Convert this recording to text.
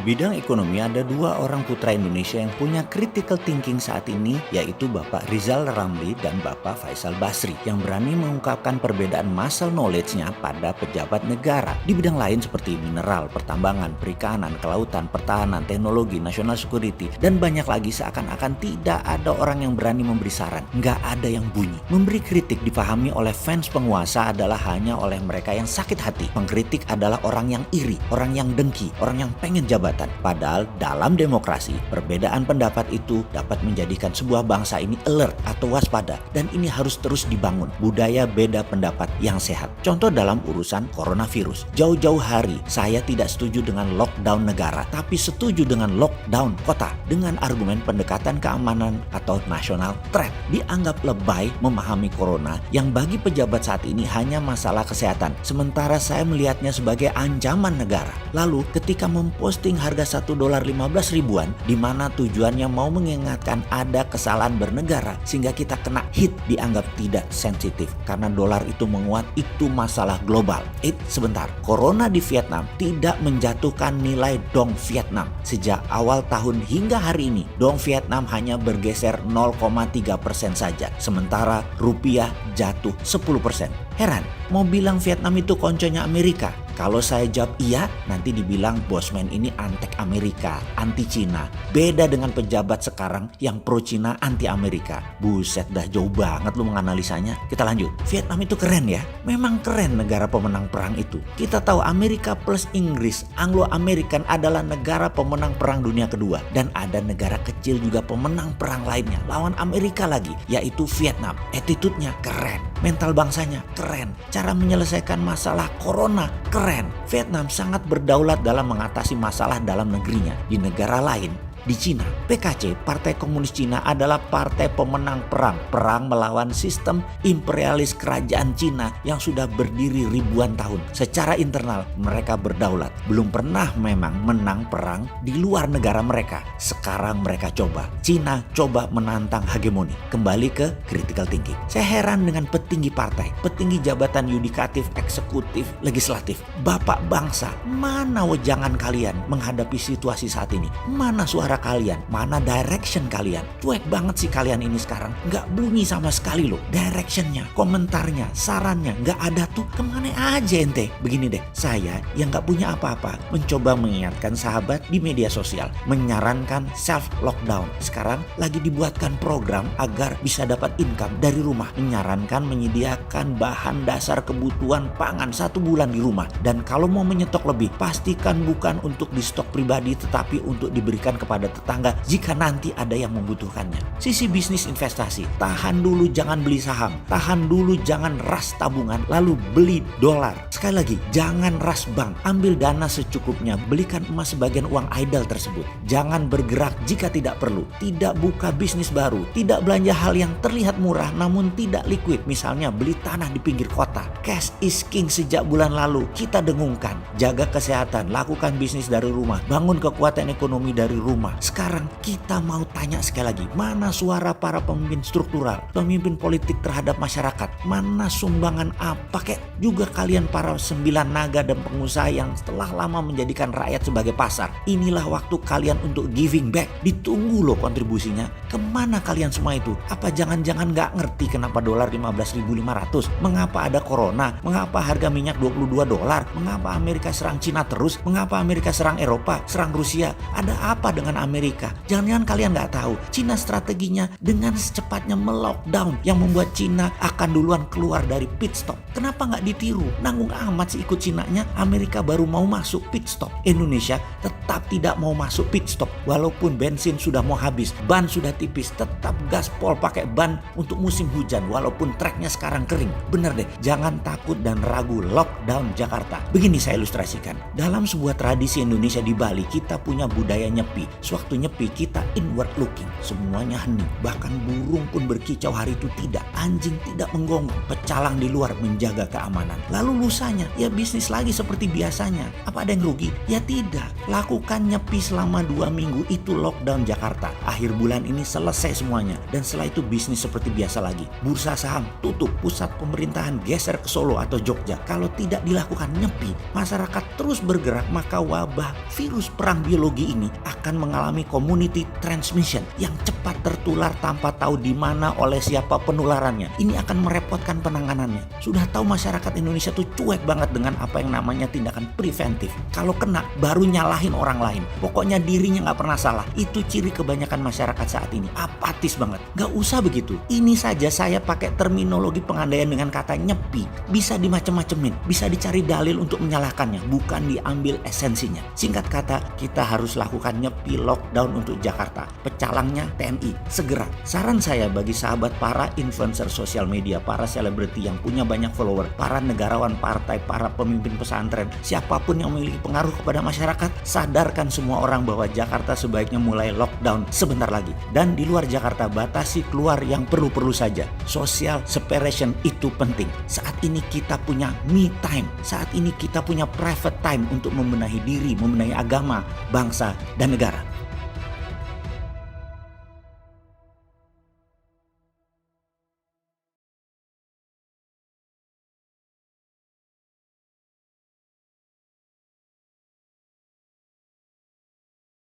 bidang ekonomi ada dua orang putra Indonesia yang punya critical thinking saat ini, yaitu Bapak Rizal Ramli dan Bapak Faisal Basri, yang berani mengungkapkan perbedaan muscle knowledge-nya pada pejabat negara di bidang lain seperti mineral, pertambangan, perikanan, kelautan, pertahanan, teknologi, national security, dan banyak lagi. Seakan-akan tidak ada orang yang berani memberi saran, nggak ada yang bunyi. Memberi kritik dipahami oleh fans penguasa adalah hanya oleh mereka yang sakit hati. Pengkritik adalah orang yang iri, orang yang dengki, orang yang pengen jabatan. Padahal dalam demokrasi, perbedaan pendapat itu dapat menjadikan sebuah bangsa ini alert atau waspada, dan ini harus terus dibangun budaya beda pendapat yang sehat. Contoh dalam urusan coronavirus. Jauh-jauh hari saya tidak setuju dengan lockdown negara, tapi setuju dengan lockdown kota dengan argumen pendekatan keamanan atau national threat. Dianggap lebay memahami corona yang bagi pejabat saat ini hanya masalah kesehatan, sementara saya melihatnya sebagai ancaman negara. Lalu ketika memposting harga $1.15 ribuan, di mana tujuannya mau mengingatkan ada kesalahan bernegara sehingga kita kena hit, dianggap tidak sensitif karena dolar itu menguat, itu masalah global. Sebentar, corona di Vietnam tidak menjatuhkan nilai dong Vietnam. Sejak awal tahun hingga hari ini, dong Vietnam hanya bergeser 0,3% saja, sementara rupiah jatuh 10%. Heran, mau bilang Vietnam itu konconya Amerika? Kalau saya jawab iya, nanti dibilang bosman ini antek Amerika, anti Cina. Beda dengan pejabat sekarang yang pro Cina, anti Amerika. Buset, dah jauh banget lu menganalisanya. Kita lanjut. Vietnam itu keren ya. Memang keren negara pemenang perang itu. Kita tahu Amerika plus Inggris, Anglo-American adalah negara pemenang perang dunia kedua. Dan ada negara kecil juga pemenang perang lainnya lawan Amerika lagi, yaitu Vietnam. Attitude-nya keren, mental bangsanya keren, cara menyelesaikan masalah corona keren. Vietnam sangat berdaulat dalam mengatasi masalah dalam negerinya. Di negara lain, di Cina, PKC, Partai Komunis Cina adalah partai pemenang perang melawan sistem imperialis kerajaan Cina yang sudah berdiri ribuan tahun. Secara internal mereka berdaulat, belum pernah memang menang perang di luar negara mereka. Sekarang mereka coba, Cina coba menantang hegemoni. Kembali ke critical thinking. Saya heran dengan petinggi partai, petinggi jabatan yudikatif, eksekutif, legislatif. Bapak bangsa, mana wejangan kalian menghadapi situasi saat ini? Mana suara kalian? Mana direction kalian? Cuek banget sih kalian ini sekarang. Nggak bunyi sama sekali loh. Directionnya, komentarnya, sarannya nggak ada tuh. Kemana aja ente? Begini deh, saya yang nggak punya apa-apa mencoba mengingatkan sahabat di media sosial, menyarankan self lockdown. Sekarang lagi dibuatkan program agar bisa dapat income dari rumah. Menyarankan menyediakan bahan dasar kebutuhan pangan 1 bulan di rumah. Dan kalau mau menyetok lebih, pastikan bukan untuk di stok pribadi tetapi untuk diberikan kepada tetangga jika nanti ada yang membutuhkannya. Sisi bisnis investasi, tahan dulu jangan beli saham, tahan dulu jangan ras tabungan lalu beli dolar. Sekali lagi, jangan ras bank, ambil dana secukupnya, belikan emas sebagian uang idle tersebut. Jangan bergerak jika tidak perlu, tidak buka bisnis baru, tidak belanja hal yang terlihat murah namun tidak liquid, misalnya beli tanah di pinggir kota. Cash is king sejak bulan lalu kita dengungkan. Jaga kesehatan, lakukan bisnis dari rumah, bangun kekuatan ekonomi dari rumah. Sekarang kita mau tanya sekali lagi, mana suara para pemimpin struktural, pemimpin politik terhadap masyarakat? Mana sumbangan apa kek? Juga kalian para 9 naga dan pengusaha yang setelah lama menjadikan rakyat sebagai pasar. Inilah waktu kalian untuk giving back. Ditunggu loh kontribusinya. Kemana kalian semua itu? Apa jangan-jangan gak ngerti kenapa dolar 15.500? Mengapa ada corona? Mengapa harga minyak $22? Mengapa Amerika serang Cina terus? Mengapa Amerika serang Eropa, serang Rusia? Ada apa dengan Amerika? Jangan-jangan kalian nggak tahu Cina strateginya dengan secepatnya melockdown yang membuat Cina akan duluan keluar dari pit stop. Kenapa nggak ditiru? Nanggung amat sih ikut Cinanya. Amerika baru mau masuk pit stop, Indonesia tetap tidak mau masuk pit stop. Walaupun bensin sudah mau habis, ban sudah tipis, tetap gaspol pakai ban untuk musim hujan walaupun treknya sekarang kering. Bener deh, jangan takut dan ragu lockdown Jakarta. Begini saya ilustrasikan. Dalam sebuah tradisi Indonesia di Bali, kita punya budaya nyepi. Sewaktu nyepi kita inward looking, semuanya hening. Bahkan burung pun berkicau hari itu tidak. Anjing tidak menggonggong, pecah pecalang di luar menjaga keamanan. Lalu lusanya, ya bisnis lagi seperti biasanya. Apa ada yang rugi? Ya tidak. Lakukan nyepi selama 2 minggu, itu lockdown Jakarta. Akhir bulan ini selesai semuanya. Dan setelah itu bisnis seperti biasa lagi. Bursa saham tutup, pusat pemerintahan geser ke Solo atau Jogja. Kalau tidak dilakukan nyepi, masyarakat terus bergerak, maka wabah virus perang biologi ini akan mengalami community transmission yang cepat tertular tanpa tahu di mana oleh siapa penularannya. Ini akan merepotkan penanganannya. Sudah tahu masyarakat Indonesia tuh cuek banget dengan apa yang namanya tindakan preventif. Kalau kena baru nyalahin orang lain. Pokoknya dirinya nggak pernah salah. Itu ciri kebanyakan masyarakat saat ini. Apatis banget. Gak usah begitu. Ini saja saya pakai terminologi pengandaian dengan kata nyepi. Bisa dimacem-macemin. Bisa dicari dalil untuk menyalahkannya. Bukan diambil esensinya. Singkat kata, kita harus lakukan nyepi lockdown untuk Jakarta. Pecalangnya TNI. Segera. Saran saya bagi sahabat para influencer sosial media, para selebriti yang punya banyak follower, para negarawan partai, para pemimpin pesantren, siapapun yang memiliki pengaruh kepada masyarakat, sadarkan semua orang bahwa Jakarta sebaiknya mulai lockdown sebentar lagi. Dan di luar Jakarta, batasi keluar yang perlu-perlu saja. Social separation itu penting. Saat ini kita punya me time. Saat ini kita punya private time untuk membenahi diri, membenahi agama, bangsa, dan negara.